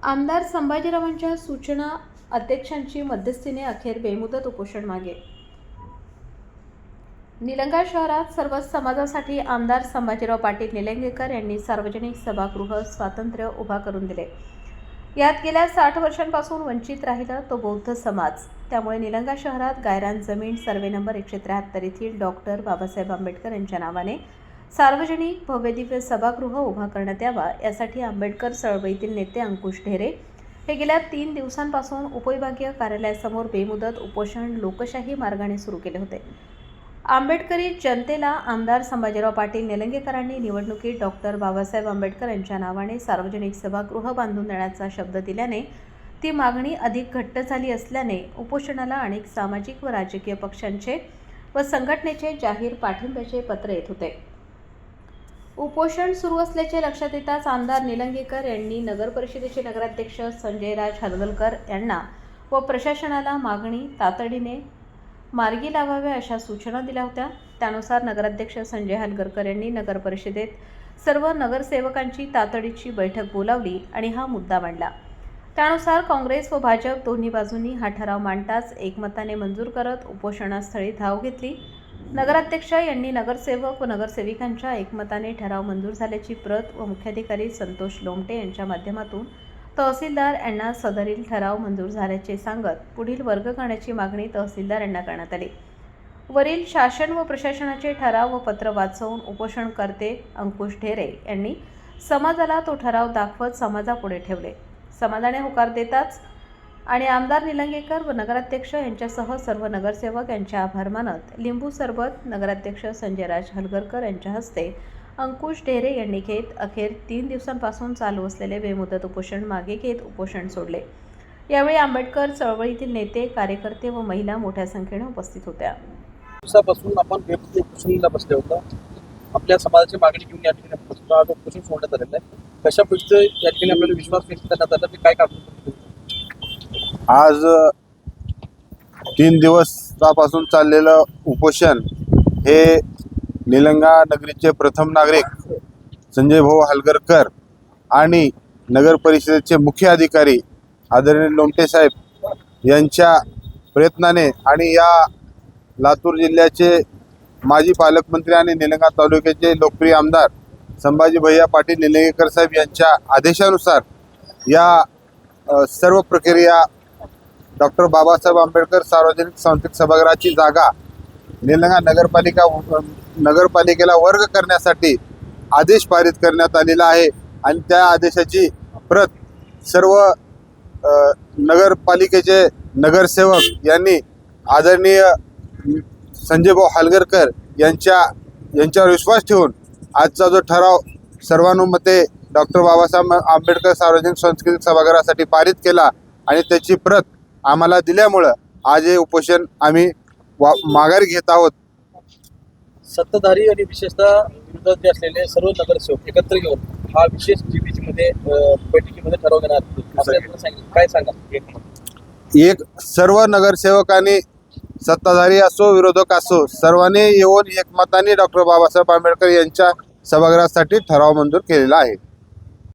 आमदार संभाजीरावांच्या सूचना अध्यक्षांची मध्यस्थीने अखेर बेमुदत उपोषण मागे। निलंगा शहरात सर्वच समाजासाठी आमदार संभाजीराव पाटील निलंगेकर यांनी सार्वजनिक सभागृह स्वातंत्र्य उभा करून दिले। यात गेल्या 60 वर्षांपासून वंचित राहिला तो बौद्ध समाज। त्यामुळे निलंगा शहरात गायरान जमीन सर्वे नंबर 173 येथील डॉक्टर बाबासाहेब आंबेडकर यांच्या नावाने सार्वजनिक भव्यदिव्य सभागृह उभा करण्यात यावा, यासाठी आंबेडकर चळवळीतील नेते अंकुश ढेरे हे गेल्या 3 दिवसांपासून उपविभागीय कार्यालयासमोर बेमुदत उपोषण लोकशाही मार्गाने सुरू केले होते। आंबेडकरी जनतेला आमदार संभाजीराव पाटील निलंगेकरांनी निवडणुकीत डॉक्टर बाबासाहेब आंबेडकर यांच्या नावाने सार्वजनिक सभागृह बांधून देण्याचा शब्द दिल्याने ती मागणी अधिक घट्ट झाली असल्याने उपोषणाला अनेक सामाजिक व राजकीय पक्षांचे व संघटनेचे जाहीर पाठिंब्याचे पत्र येत होते। उपोषण सुरू असल्याचे लक्षात येताच आमदार निलंगेकर यांनी नगर परिषदेचे नगराध्यक्ष संजयराज हलगलकर यांना व प्रशासनाला मागणी तातडीने मार्गी लावाव्या अशा सूचना दिल्या होत्या। त्यानुसार नगराध्यक्ष संजय हलगलकर यांनी नगर परिषदेत सर्व नगरसेवकांची तातडीची बैठक बोलावली आणि हा मुद्दा मांडला। त्यानुसार काँग्रेस व भाजप दोन्ही बाजूंनी हा ठराव मांडताच एकमताने मंजूर करत उपोषणास्थळी धाव घेतली। नगराध्यक्ष यांनी नगरसेवक व नगरसेविकांच्या एकमताने ठराव मंजूर झाल्याची प्रत व मुख्याधिकारी संतोष लोमटे यांच्या माध्यमातून तहसीलदार यांना सदरील ठराव मंजूर झाल्याचे सांगत पुढील वर्ग करण्याची मागणी तहसीलदार यांना करण्यात आली। वरील शासन व प्रशासनाचे ठराव व पत्र वाचवून उपोषणकर्ते अंकुश ढेरे यांनी समाजाला तो ठराव दाखवत समाजापुढे ठेवले। समाजाने होकार देताच आणि आमदार निलंगेकर व नगराध्यक्ष यांच्यासह सर्व नगरसेवक यांचे आभार मानत लिंबू सरबत नगराध्यक्ष संजयराज हलगलकर यांच्या हस्ते अंकुश ढेरे यांनी घेत अखेर 3 दिवसांपासून चालू असलेले बेमुदत उपोषण मागे घेत उपोषण सोडले। यावेळी आंबेडकर चळवळीतील नेते, कार्यकर्ते व महिला मोठ्या संख्येने उपस्थित होत्या। दिवसापासून आपण बेमुदत उपोषणाला बसले होतो। आपल्या समाजाची मागणी घेऊन या ठिकाणी उपोषण सोडण्यात आलेलं आहे। कशा पद्धतीने या ठिकाणी आपल्याला विश्वास व्यक्त करण्यात आला की काय काम आज 3 दिवसापासून चाललेलं उपोषण हे निलंगा नगरीचे प्रथम नागरिक संजय भाऊ हलगलकर आणि नगर परिषदेचे मुख्य अधिकारी आदरणीय लोमटे साहेब यांच्या प्रयत्नाने आणि या लातूर जिल्ह्याचे माजी पालकमंत्री आणि निलंगा तालुक्याचे लोकप्रिय आमदार संभाजी भैया पाटील निलंगेकर साहेब यांच्या आदेशानुसार या सर्व प्रक्रिया डॉक्टर बाबासाहेब आंबेडकर सार्वजनिक सांस्कृतिक सभागृहाची जागा निलंगा नगरपालिकेला वर्ग करण्यासाठी आदेश पारित करण्यात आलेला आहे आणि त्या आदेशाची प्रत सर्व नगरपालिकेचे नगरसेवक यांनी आदरणीय संजय भाऊ हलगलकर यांच्यावर विश्वास ठेवून आजचा जो ठराव सर्वानुमते डॉक्टर बाबासाहेब आंबेडकर सार्वजनिक सांस्कृतिक सभागृहासाठी पारित केला आणि त्याची प्रत आम्हाला दिल्यामुळं आज हे उपोषण आम्ही माघारी घेत आहोत। सत्ताधारी आणि विशेषतः विरोधात असलेले सर्व नगरसेवक एकत्र घेऊन हा विशेष जीबीसीमध्ये बैठकीमध्ये ठराव घेणार काय सांगा। एक सर्व नगरसेवकांनी सत्ताधारी असो विरोधक असो सर्वांनी येऊन एकमताने डॉक्टर बाबासाहेब आंबेडकर यांच्या सभागृहासाठी ठराव मंजूर केलेला आहे।